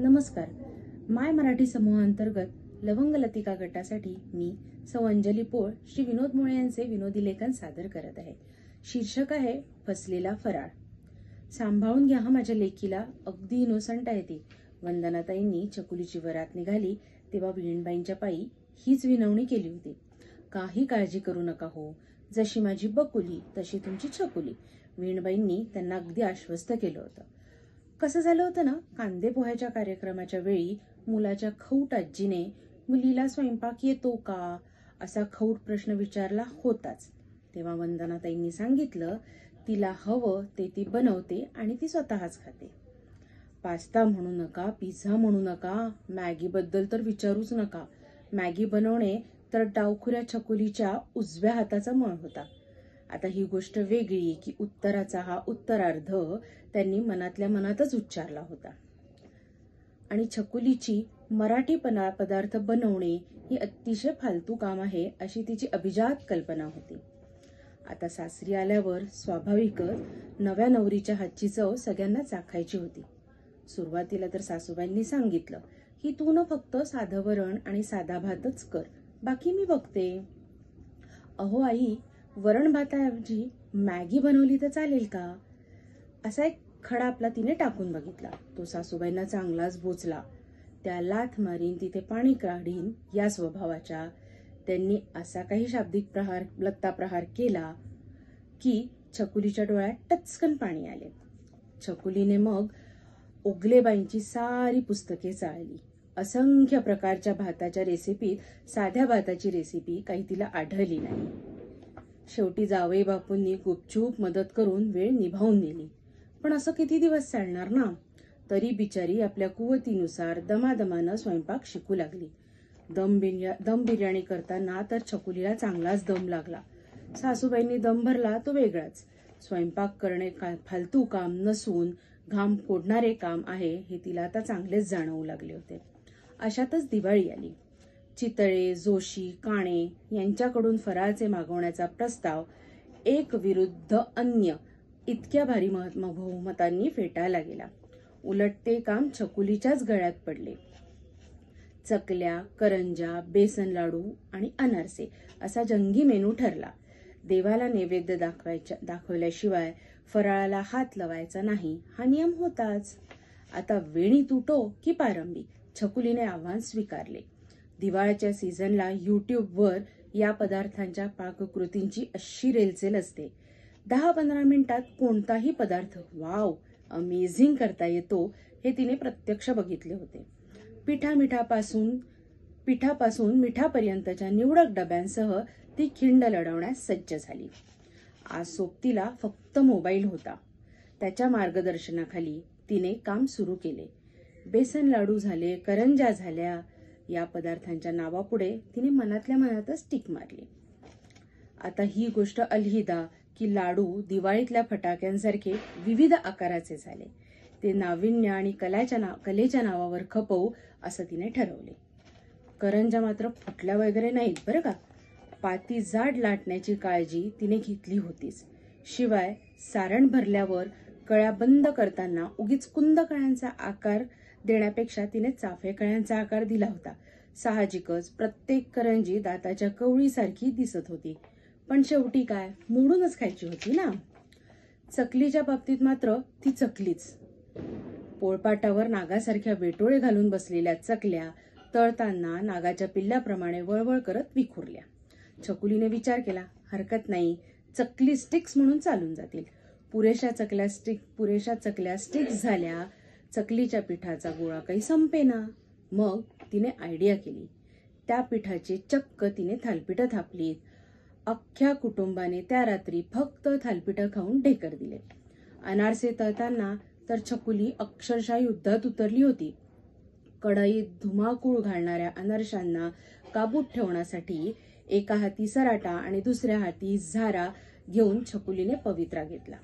नमस्कार. माय मराठी समूहांतर्गत लवंग लतिका गटासाठी मी सौ अंजली पोळ श्री विनोद मुळे यांचे विनोदी लेखन सादर करत आहे. शीर्षक आहे फसलेला फराळ. सांभाळून घ्या हा माझ्या लेकीला, अगदी इनोसंट आहे ती. वंदनाताईंनी चकुलीची वरात निघाली तेव्हा वीणबाईंच्या पायी हीच विनवणी केली होती. काही काळजी करू नका हो, जशी माझी बकुली तशी तुमची चकुली. वीणबाईंनी त्यांना अगदी आश्वस्त केलं होतं. कसं झालं होतं ना, कांदे पोह्याच्या कार्यक्रमाच्या वेळी मुलाच्या खौट आजीने मुलीला स्वयंपाक येतो का असा खौट प्रश्न विचारला होताच. तेव्हा वंदनाताईंनी सांगितलं, तिला हवं ते ती बनवते आणि ती स्वतःच खाते. पास्ता म्हणू नका, पिझ्झा म्हणू नका, मॅगी बद्दल तर विचारूच नका. मॅगी बनवणे तर डावखुऱ्या चकुलीच्या उजव्या हाताचा मळ होता. आता ही गोष्ट वेगळी की उत्तराचा हा उत्तरार्ध त्यांनी मनातल्या मनातच उच्चारला होता. आणि छकुलीची मराठी पदार्थ बनवणे ही अतिशय फालतू काम आहे अशी तिची अभिजात कल्पना होती. आता सासरी आल्यावर स्वाभाविकच नव्या नवरीच्या हातची चव सगळ्यांना चाखायची होती. सुरुवातीला तर सासूबाईंनी सांगितलं की तू न फक्त साधं वरण आणि साधा भातच कर, बाकी मी बघते. अहो आई, वरण भाताऐवजी मॅगी बनवली तर चालेल का, असा एक खडा आपला तिने टाकून बघितला. तो सासूबाईंना चांगलाच बोचला. त्या लाथ मारीन तिथे पाणी काढीन या स्वभावाच्या त्यांनी असा काही शाब्दिक लत्ता प्रहार केला की छकुलीच्या डोळ्यात टचकन पाणी आले. छकुलीने मग ओगलेबाईंची सारी पुस्तके चाळली. असंख्य प्रकारच्या भाताच्या रेसिपीत साध्या भाताची रेसिपी काही तिला आढळली नाही. शेवटी जावई बापूंनी गुपचूप मदत करून वेळ निभावून नेली. पण असं किती दिवस चालणार ना. तरी बिचारी आपल्या कुवतीनुसार दमादमानं स्वयंपाक शिकू लागली. दम बिर्याणी करताना तर छकुलीला चांगलाच दम लागला. सासूबाईंनी दम भरला तो वेगळाच. स्वयंपाक करणे फालतू काम नसून घाम फोडणारे काम आहे हे तिला आता चांगलेच जाणवू लागले होते. अशातच दिवाळी आली. चितळे, जोशी, काणे यांच्याकडून फराळचे मागवण्याचा प्रस्ताव एक विरुद्ध अन्य इतक्या भारी बहुमतांनी फेटाळला गेला. उलट ते काम छकुलीच्याच गळ्यात पडले. चकल्या, करंजा, बेसन लाडू आणि अनारसे असा जंगी मेनू ठरला. देवाला नैवेद्य दाखवल्याशिवाय फराळाला हात लावायचा नाही हा नियम होताच. आता वेणी तुटो की पारंबी, छकुलीने आव्हान स्वीकारले. दिवाळीच्या सीझनला युट्यूबवर या पदार्थांच्या पाककृतींची अशी रेलचेल असते. 10-15 मिनिटात कोणताही पदार्थ वाव अमेझिंग करता येतो हे तिने प्रत्यक्ष बघितले होते. पिठापासून मिठापर्यंतच्या निवडक डब्यांसह ती खिंड लढवण्यास सज्ज झाली. आज सोबतीला फक्त मोबाईल होता. त्याच्या मार्गदर्शनाखाली तिने काम सुरू केले. बेसन लाडू झाले, करंजा झाल्या. या पदार्थांच्या नावापुढे तिने मनातल्या मनातच टिक मारली. आता ही गोष्ट अलहिदा की लाडू दिवाळीतल्या फटाक्यांसारखे विविध आकाराचे झाले. ते नाविन्य आणि कलेच्या नावावर खपवू असं तिने ठरवले. करंजा मात्र फुटल्या वगैरे नाहीत बरं का. पाती जाड लाटण्याची काळजी तिने घेतली होतीच. शिवाय सारण भरल्यावर कळ्या बंद करताना उगीच कुंद कळ्यांचा आकार देण्यापेक्षा तिने चाफे कळ्यांचा आकार दिला होता. साहजिकच प्रत्येक करंजी दाताच्या कवळीसारखी दिसत होती. पण शेवटी काय, मोडूनच खायची होती ना. चकलीच्या बाबतीत मात्र ती चकलीच. पोळपाटावर नागासारख्या वेटोळे घालून बसलेल्या चकल्या तळताना नागाच्या पिल्ल्याप्रमाणे वळवळ करत विखुरल्या. छकुलीने विचार केला, हरकत नाही, चकली स्टिक्स म्हणून चालून जातील. पुरेशा चकल्या स्टिक्स झाल्या. चकलीच्या पिठाचा गोळा काही संपेना. मग तिने आयडिया केली. त्या पिठाचे चक्क तिने थालपीठं थापलीत. अख्ख्या कुटुंबाने त्या रात्री फक्त थालपीठं खाऊन ढेकर दिले. अनारसे तळताना तर छकुली अक्षरशः युद्धात उतरली होती. कढईत धुमाकूळ घालणाऱ्या अनारशांना काबूत ठेवण्यासाठी एका हाती सराटा आणि दुसऱ्या हाती झारा घेऊन छकुलीने पवित्रा घेतला.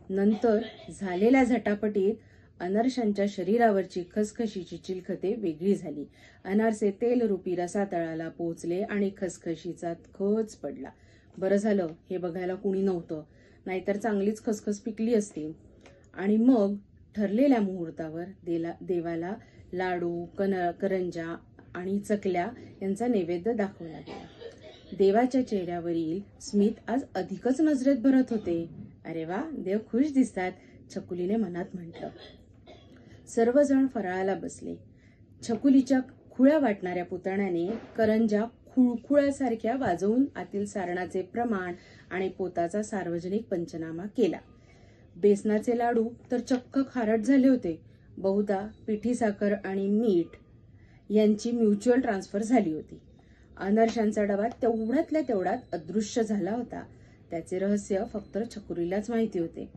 नंतर झालेल्या झटापटीत अनारशांच्या शरीरावरची खसखशीची चिलखते वेगळी झाली. अनारसे तेलरूपी रसातळाला पोहोचले आणि खसखशीचा खच पडला. बरं झालं हे बघायला कुणी नव्हतं, नाहीतर चांगलीच खसखस पिकली असती. आणि मग ठरलेल्या मुहूर्तावर देवाला लाडू, करंजा आणि चकल्या यांचा नैवेद्य दाखवला गेला. देवाच्या चेहऱ्यावरील स्मित आज अधिकच नजरेत भरत होते. अरे वा, देव खुश दिसतात, छकुलीने मनात म्हटलं. सर्वजण फराळाला बसले. छकुलीच्या खुळ्या वाटणाऱ्या पुतण्याने करंजा खुळखुळ्यासारख्या वाजवून आतील सारणाचे प्रमाण आणि पोताचा सार्वजनिक पंचनामा केला. बेसनाचे लाडू तर चक्क खारट झाले होते. बहुधा पिठी साखर आणि मीठ यांची म्युच्युअल ट्रान्सफर झाली होती. अनारशांचा डबा तेवढ्यातल्या तेवढ्यात अदृश्य झाला होता. त्याचे रहस्य फक्त छकुलीलाच माहिती होते.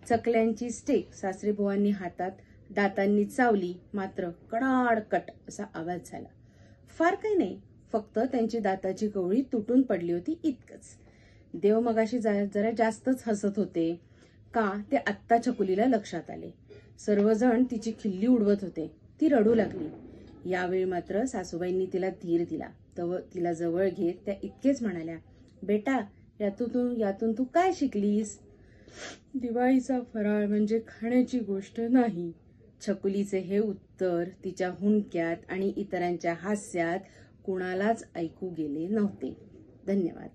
चकल्यांची स्टिक सासरेबुवांनी हातात दातांनी चावली, मात्र कडाडकट असा आवाज झाला. फार काही नाही, फक्त त्यांची दाताची कवळी तुटून पडली होती इतकंच. देव मगाशी जरा जास्तच हसत होते का ते आत्ता छकुलीला लक्षात आले. सर्वजण तिची खिल्ली उडवत होते. ती रडू लागली. यावेळी मात्र सासूबाईंनी तिला धीर दिला. तिला जवळ घेत त्या इतकेच म्हणाल्या, बेटा, यातून तू काय शिकलीस? दिवाळीचा फराळ म्हणजे खाण्याची गोष्ट नाही. छकुलीचे हे उत्तर तिच्या हुंदक्यात आणि इतरांच्या हास्यात कुणालाच ऐकू गेले नव्हते. धन्यवाद.